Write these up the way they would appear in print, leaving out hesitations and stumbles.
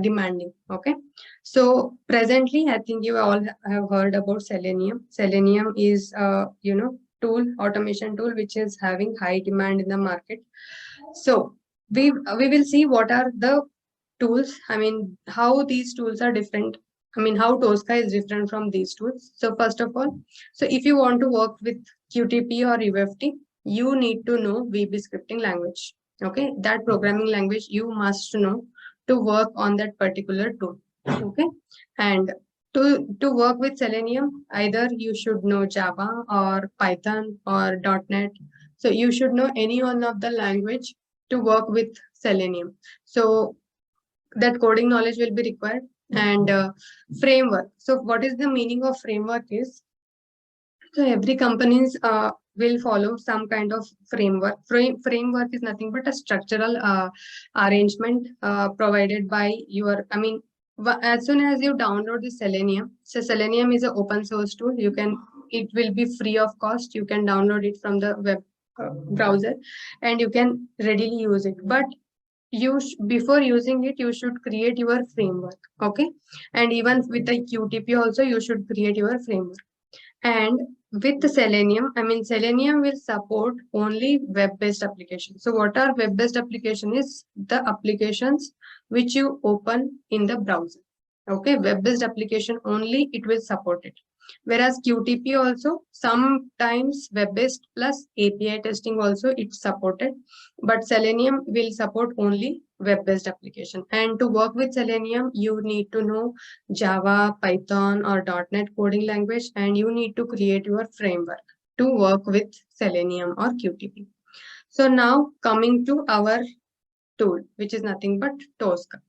demanding. Okay, so presently I think you all have heard about Selenium. Selenium is automation tool which is having high demand in the market. So we will see what are the tools. I mean, how these tools are different. I mean, how Tosca is different from these tools. So first of all, so if you want to work with QTP or UFT, you need to know VB scripting language. Okay, that programming language you must know to work on that particular tool. Okay, and to work with Selenium, either you should know Java or Python or .NET. So you should know any one of the language to work with Selenium. So that coding knowledge will be required. And framework. So what is the meaning of framework is, so every companies will follow some kind of framework. Framework is nothing but a structural arrangement provided by your, I mean, as soon as you download the Selenium, so Selenium is an open source tool. You can, it will be free of cost. You can download it from the web browser and you can readily use it. But before using it, you should create your framework. Okay, and even with the QTP also, you should create your framework. And with the Selenium, I mean, Selenium will support only web-based applications. So what are web-based application is the applications which you open in the browser. Okay, web-based application only it will support it. Whereas QTP also sometimes web-based plus API testing also it's supported, but Selenium will support only web-based application. And to work with Selenium, you need to know Java, Python, or .NET coding language, and you need to create your framework to work with Selenium or QTP. So now coming to our tool, which is nothing but Tosca.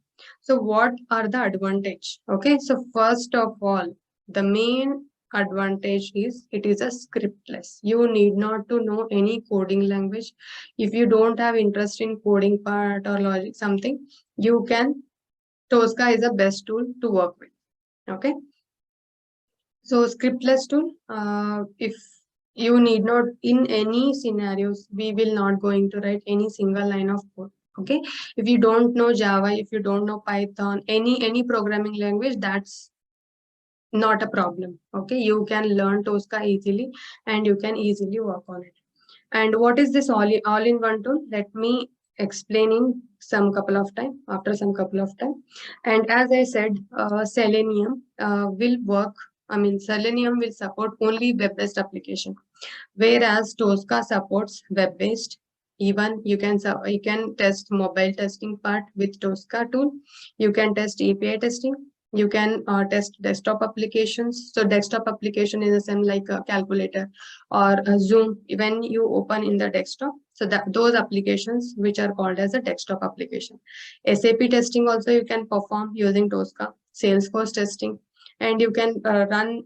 So what are the advantage? Okay, so first of all, the main advantage is it is a scriptless. You need not to know any coding language. If you don't have interest in coding part or logic something, you can, Tosca is the best tool to work with. Okay, so scriptless tool, if you need not, in any scenarios, we will not going to write any single line of code. Okay, if you don't know Java, if you don't know Python, any programming language, that's not a problem. Okay, you can learn Tosca easily and you can easily work on it. And what is this all-in-one tool? Let me explain in some couple of time, after some couple of time. And as I said, Selenium will work. I mean, Selenium will support only web-based application, whereas Tosca supports web-based. Even you can test mobile testing part with Tosca tool. You can test API testing. You can test desktop applications. So desktop application is the same like a calculator or a Zoom. When you open in the desktop, so that those applications which are called as a desktop application. SAP testing also you can perform using Tosca. Salesforce testing, and you can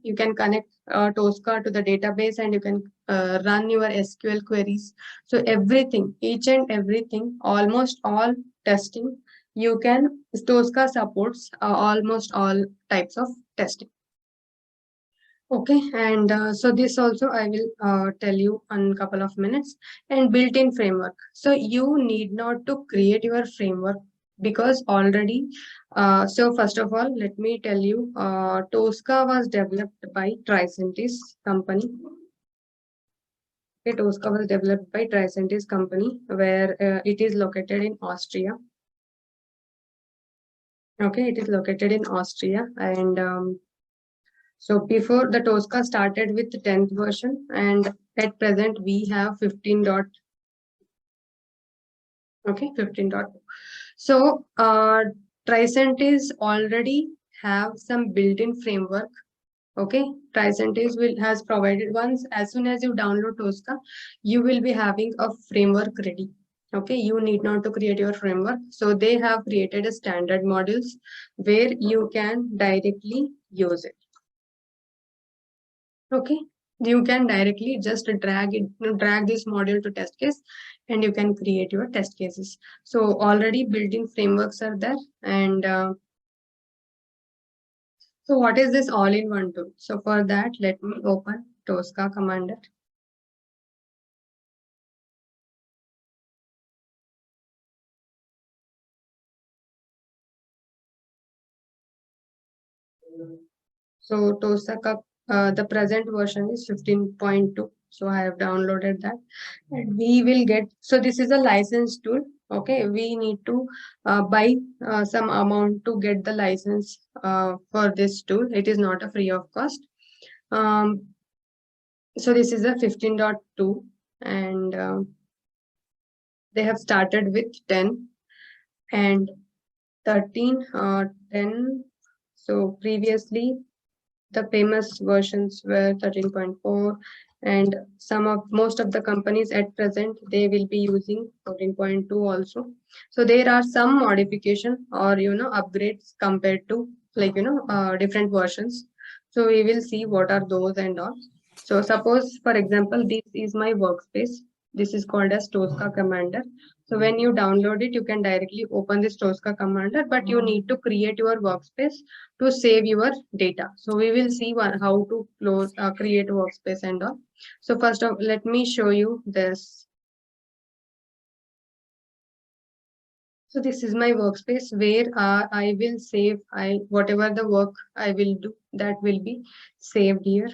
you can connect Tosca to the database and you can run your SQL queries. So everything, each and everything, almost all testing, you can, Tosca supports almost all types of testing. Okay, and so this also I will tell you in a couple of minutes. And built-in framework. So you need not to create your framework because already, so first of all, let me tell you, Tosca was developed by Tricentis company. Okay, Tosca was developed by Tricentis company where it is located in Austria. Okay, it is located in Austria, and so before the Tosca started with the 10th version, and at present we have 15. Okay, 15. So Tricentis already have some built-in framework. Okay, Tricentis has provided once. As soon as you download Tosca, you will be having a framework ready. Okay, you need not to create your framework. So they have created a standard modules where you can directly use it. Okay, you can directly just drag this module to test case, and you can create your test cases. So already built-in frameworks are there. And so what is this all-in-one tool? So for that, let me open Tosca Commander. So Tosca, the present version is 15.2. So I have downloaded that, and we will get. So this is a license tool. Okay, we need to buy some amount to get the license for this tool. It is not a free of cost. Um, so this is a 15.2, and they have started with 10 and 13, 10. So previously the famous versions were 13.4, and most of the companies at present they will be using 14.2 also. So there are some modification or upgrades compared to different versions. So we will see what are those and all. So suppose for example this is my workspace. This is called as Tosca Commander. So when you download it, you can directly open this Tosca Commander, but you need to create your workspace to save your data. So we will see how to create workspace and all. So first of let me show you this. So this is my workspace where I will save whatever the work I will do, that will be saved here.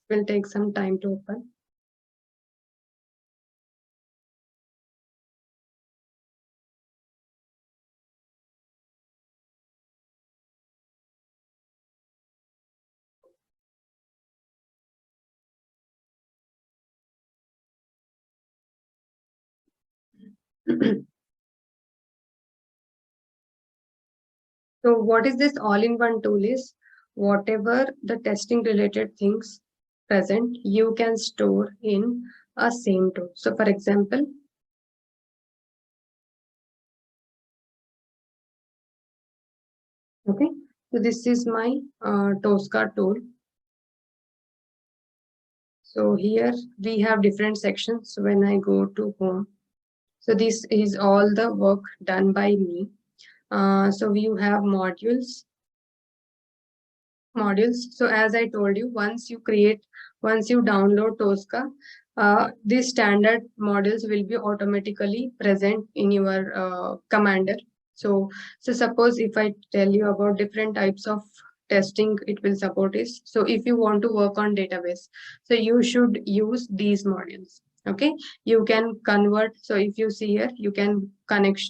Will take some time to open. So what is this all-in-one tool is, whatever the testing related things present, you can store in a same tool. So for example, okay, so this is my Tosca tool. So here we have different sections. When I go to home, so this is all the work done by me. So you have modules. So as I told you, once you download Tosca, these standard modules will be automatically present in your commander. So suppose if I tell you about different types of testing it will support is, so if you want to work on database, so you should use these modules. Okay, you can convert. So if you see here, you can connect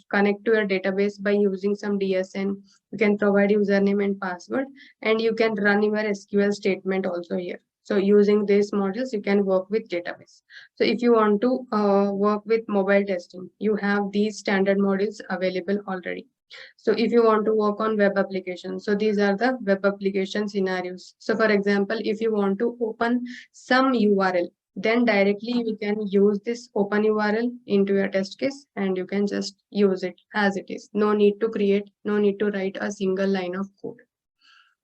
to your database by using some DSN. You can provide username and password, and you can run your SQL statement also here. So using these modules, you can work with database. So if you want to work with mobile testing, you have these standard modules available already. So if you want to work on web applications, so these are the web application scenarios. So for example, if you want to open some URL, then directly you can use this open URL into your test case, and you can just use it as it is. No need to write a single line of code.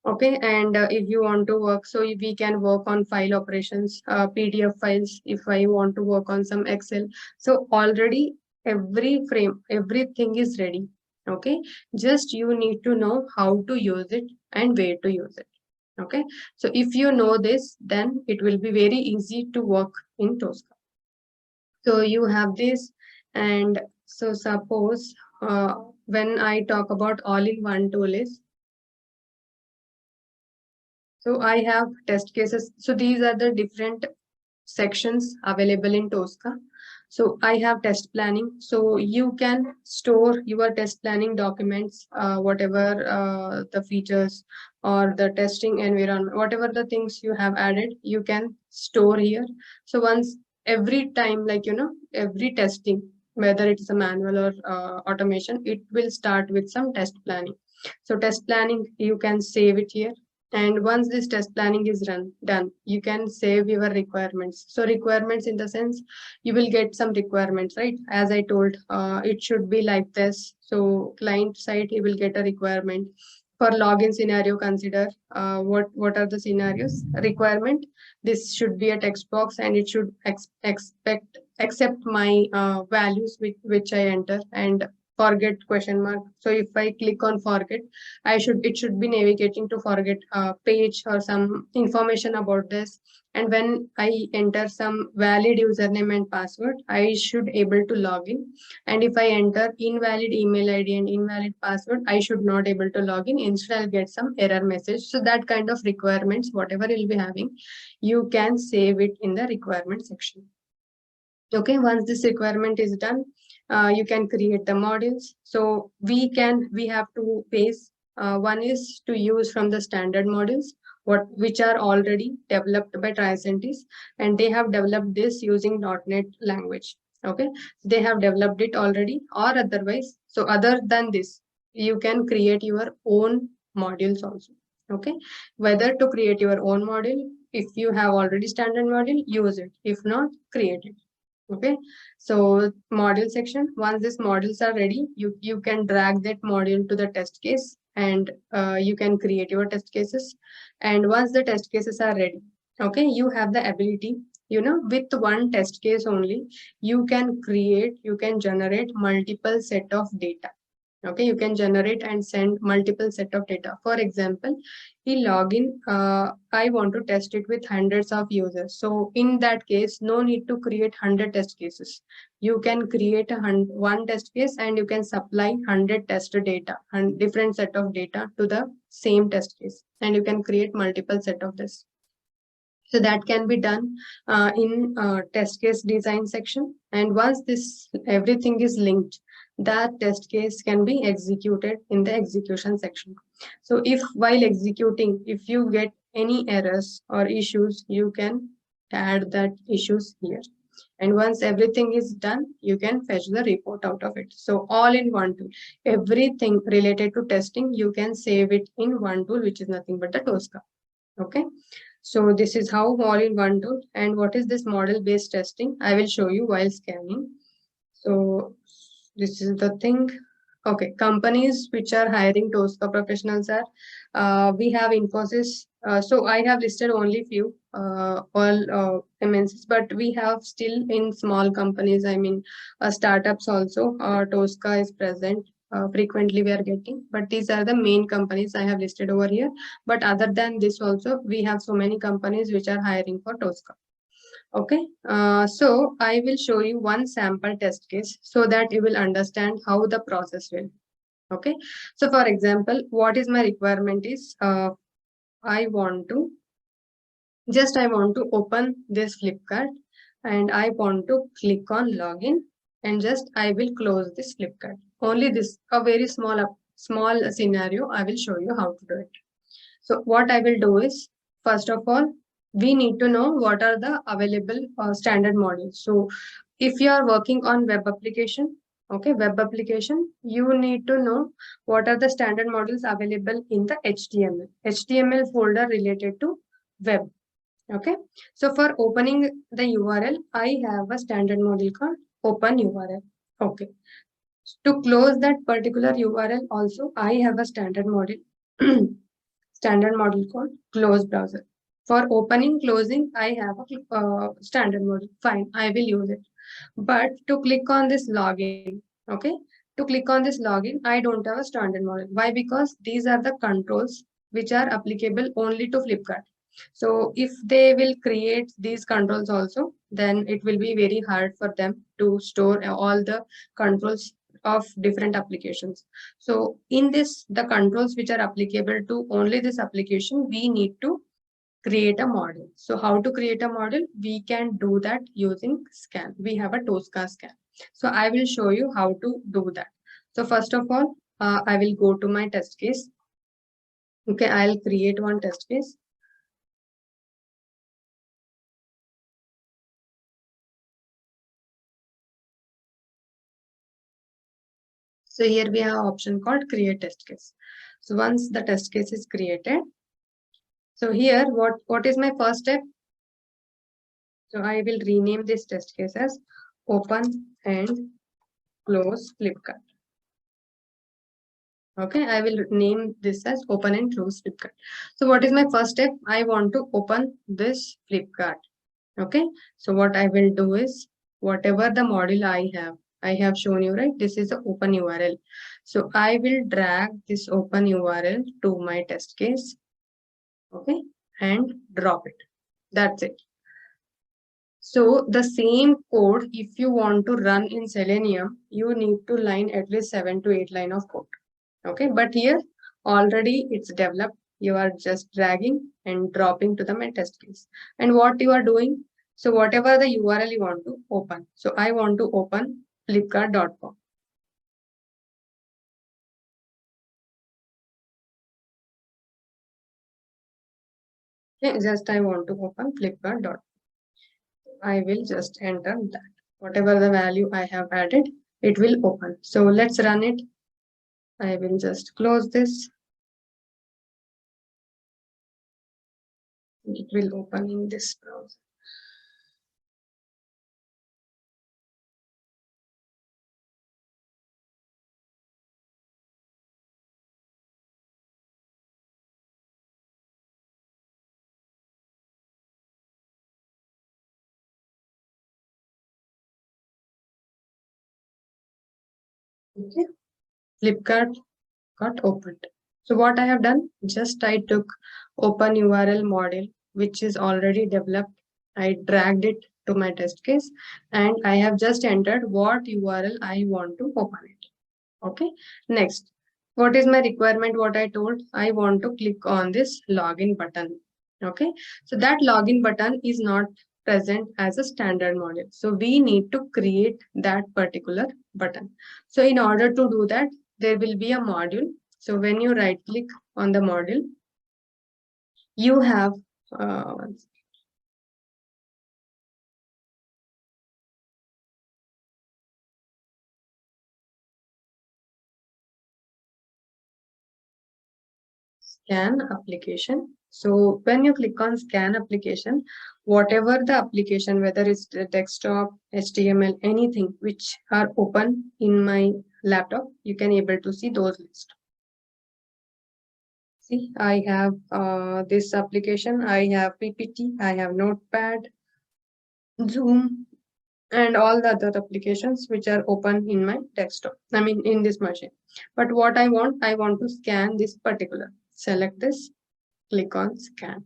Okay, and if you want to work, so we can work on file operations, PDF files, if I want to work on some Excel. So already everything is ready. Okay, just you need to know how to use it and where to use it. Okay, so if you know this, then it will be very easy to work in Tosca. So you have this, and so suppose when I talk about all-in-one tool is, so I have test cases. So these are the different sections available in Tosca. So I have test planning. So you can store your test planning documents, whatever the features or the testing environment, whatever the things you have added, you can store here. So once every time, every testing, whether it's a manual or automation, it will start with some test planning. So test planning, you can save it here, and once this test planning is done, you can save your requirements. So requirements in the sense, you will get some requirements, right? As I told, it should be like this. So client side, you will get a requirement. For login scenario, consider what are the scenarios. Requirement, this should be a text box, and it should accept my values which I enter. And forget question mark. So if I click on forget, it should be navigating to forget page or some information about this. And when I enter some valid username and password, I should able to log in. And if I enter invalid email ID and invalid password, I should not able to log in. Instead, I'll get some error message. So that kind of requirements, whatever you'll be having, you can save it in the requirement section. Okay, once this requirement is done, you can create the modules. So we have two ways. One is to use from the standard modules, which are already developed by Tricentis, and they have developed this using .NET language. Okay, they have developed it already, or otherwise. So other than this, you can create your own modules also. Okay, whether to create your own module, if you have already standard module, use it. If not, create it. Okay, so module section, once these modules are ready, you can drag that module to the test case, and you can create your test cases. And once the test cases are ready, okay, you have the ability, with one test case only, you can generate multiple set of data. Okay, you can generate and send multiple set of data. For example, the login, I want to test it with hundreds of users. So in that case, no need to create 100 test cases. You can create one test case, and you can supply 100 test data and different set of data to the same test case, and you can create multiple set of this. So that can be done in test case design section. And once this everything is linked, that test case can be executed in the execution section. So if while executing, if you get any errors or issues, you can add that issues here. And once everything is done, you can fetch the report out of it. So all in one tool, everything related to testing, you can save it in one tool, which is nothing but the Tosca. Okay. So this is how all in one tool. And what is this model based testing? I will show you while scanning. So this is the thing. Okay, companies which are hiring Tosca professionals are, we have Infosys. So I have listed only few, all MNCs, but we have still in small companies, I mean, startups also, Tosca is present. Frequently we are getting, but these are the main companies I have listed over here. But other than this also, we have so many companies which are hiring for Tosca. Okay, so I will show you one sample test case so that you will understand how the process will. Okay, so for example, what is my requirement is, I want to open this Flipkart, and I want to click on login, and just I will close this Flipkart. Only this, a very small scenario, I will show you how to do it. So what I will do is, first of all, we need to know what are the available standard modules. So if you are working on web application, okay, web application, you need to know what are the standard modules available in the HTML folder related to web. Okay, so for opening the URL, I have a standard module called open URL. Okay, to close that particular URL also, I have a standard module standard module called close browser. For opening, closing, I have a standard module. Fine, I will use it. But to click on this login, okay, to click on this login, I don't have a standard module. Why? Because these are the controls which are applicable only to Flipkart. So if they will create these controls also, then it will be very hard for them to store all the controls of different applications. So in this, the controls which are applicable to only this application, we need to create a model. So how to create a model? We can do that using scan. We have a Tosca scan. So I will show you how to do that. So first of all, I will go to my test case. Okay, I'll create one test case. So here we have option called create test case. So once the test case is created, so here what is my first step? So I will rename this test case as open and close Flipkart. Okay, I will name this as open and close Flipkart. So what is my first step? I want to open this Flipkart. Okay, so what I will do is, whatever the module I have, I have shown you, right? This is the open URL. So I will drag this open URL to my test case, okay, and drop it. That's it. So the same code, if you want to run in Selenium, you need to line at least 7 to 8 line of code. Okay, but here already it's developed. You are just dragging and dropping to the my test case. And what you are doing, so whatever the URL you want to open. So I want to open flipkart.com. Okay, just I want to open flipkart.com. I will just enter that. Whatever the value I have added, it will open. So let's run it. I will just close this. It will open in this browser. Okay, Flipkart got opened. So what I have done, just I took open URL model, which is already developed. I dragged it to my test case and I have just entered what URL I want to open it. Okay, next, what is my requirement? What I told, I want to click on this login button. Okay, so that login button is not present as a standard module. So we need to create that particular button. So in order to do that, there will be a module. So when you right click on the module, you have uh, scan application. So when you click on scan application, whatever the application, whether it's the desktop, HTML, anything which are open in my laptop, you can able to see those lists. See, I have this application, I have PPT, I have Notepad, Zoom, and all the other applications which are open in my desktop, I mean in this machine. But what I want to scan this particular. Select this, click on scan.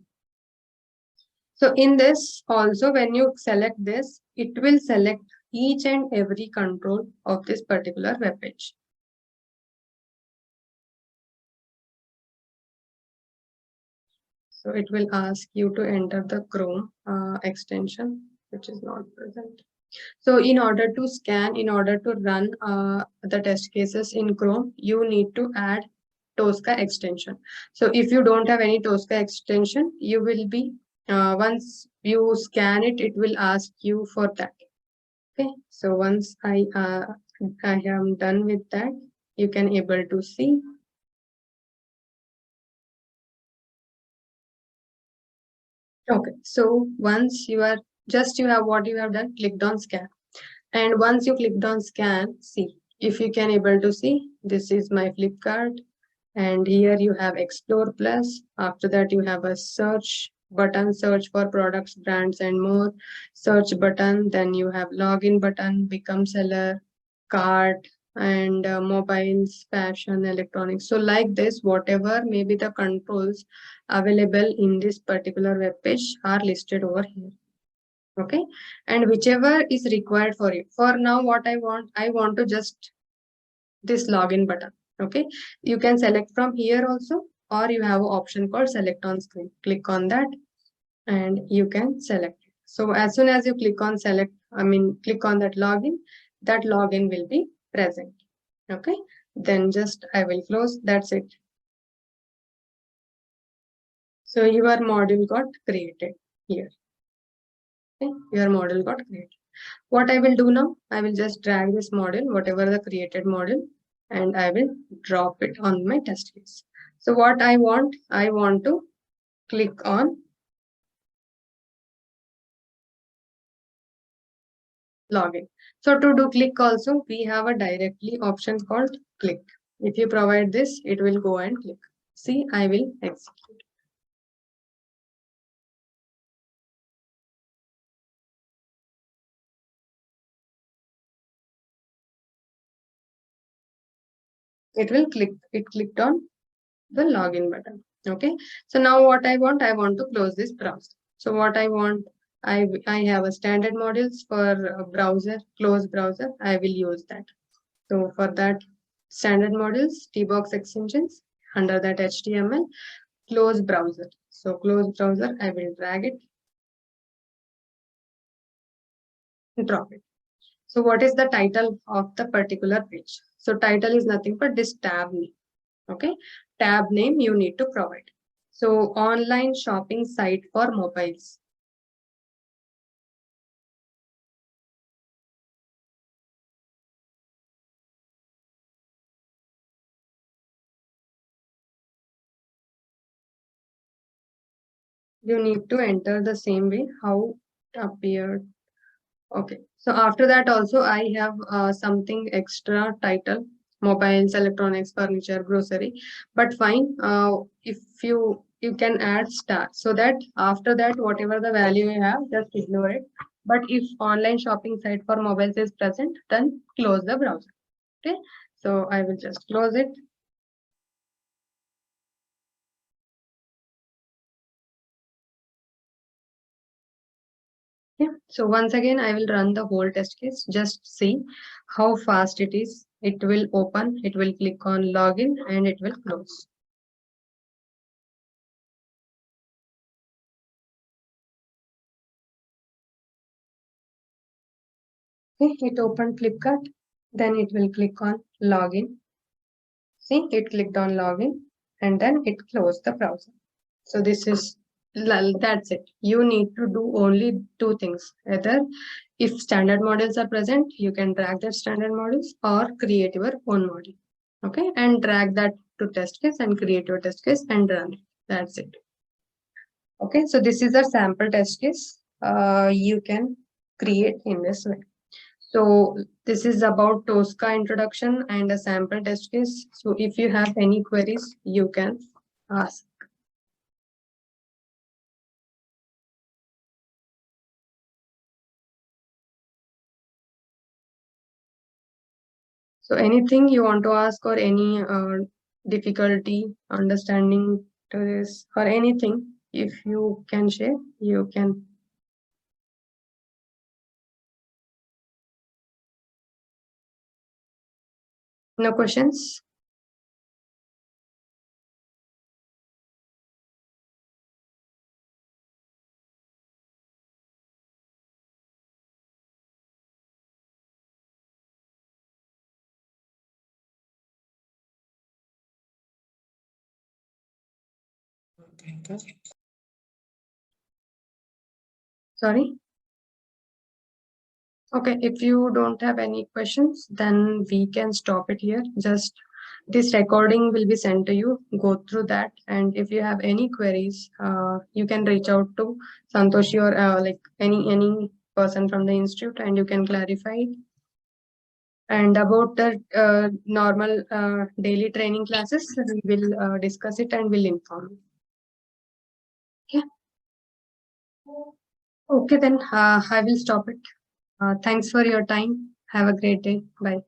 So in this also, when you select this, it will select each and every control of this particular web page. So it will ask you to enter the Chrome extension, which is not present. So in order to scan, in order to run the test cases in Chrome, you need to add Tosca extension. So if you don't have any Tosca extension, you will be, once you scan it, it will ask you for that. Okay, so once I am done with that, you can able to see. Okay, so once you are just you have what you have done, clicked on scan. And once you clicked on scan, see if you can able to see, this is my Flipkart. And here you have Explore Plus. After that, you have a search button, search for products, brands, and more. Search button. Then you have login button, become seller, cart, and mobiles, fashion, electronics. So like this, whatever maybe the controls available in this particular web page are listed over here. Okay, and whichever is required for you. For now, what I want to just this login button. Okay, you can select from here also, or you have an option called select on screen. Click on that and you can select it. So as soon as you click on select, I mean click on that login will be present. Okay, then just I will close. That's it. So your module got created here. Okay, your model got created. What I will do now, I will just drag this model, whatever the created model, and I will drop it on my test case. So what I want to click on login. So to do click also, we have a directly option called click. If you provide this, it will go and click. See, I will execute. it will clicked on the login button. Okay, so now what I want to close this browser. So what I want, I have a standard modules for browser, close browser. I will use that. So for that, standard modules, tbox extensions, under that HTML, close browser. So close browser, I will drag it, drop it. So what is the title of the particular page? So title is nothing but this tab name. Okay, tab name you need to provide. So online shopping site for mobiles. You need to enter the same way how it appeared. Okay, so after that also I have something extra title, mobiles, electronics, furniture, grocery, but fine. If you can add star, so that after that whatever the value you have, just ignore it. But if online shopping site for mobiles is present, then close the browser. Okay, so I will just close it. Yeah. So once again, I will run the whole test case. Just see how fast it is. It will open, it will click on login and it will close. Okay, it opened Flipkart. Then it will click on login. See, it clicked on login and then it closed the browser. So this is, that's it. You need to do only two things. Either if standard models are present, you can drag that standard models or create your own model. Okay, and drag that to test case and create your test case and run it. That's it. Okay, so this is a sample test case. You can create in this way. So this is about Tosca introduction and a sample test case. So if you have any queries, you can ask. So anything you want to ask or any difficulty understanding to this or anything, if you can share, you can. No questions? Sorry? Okay, if you don't have any questions, then we can stop it here. Just this recording will be sent to you. Go through that. And if you have any queries, you can reach out to Santoshi or like any person from the institute and you can clarify it. And about the normal daily training classes, we will discuss it and will inform you. Okay, then I will stop it. Thanks for your time. Have a great day. Bye.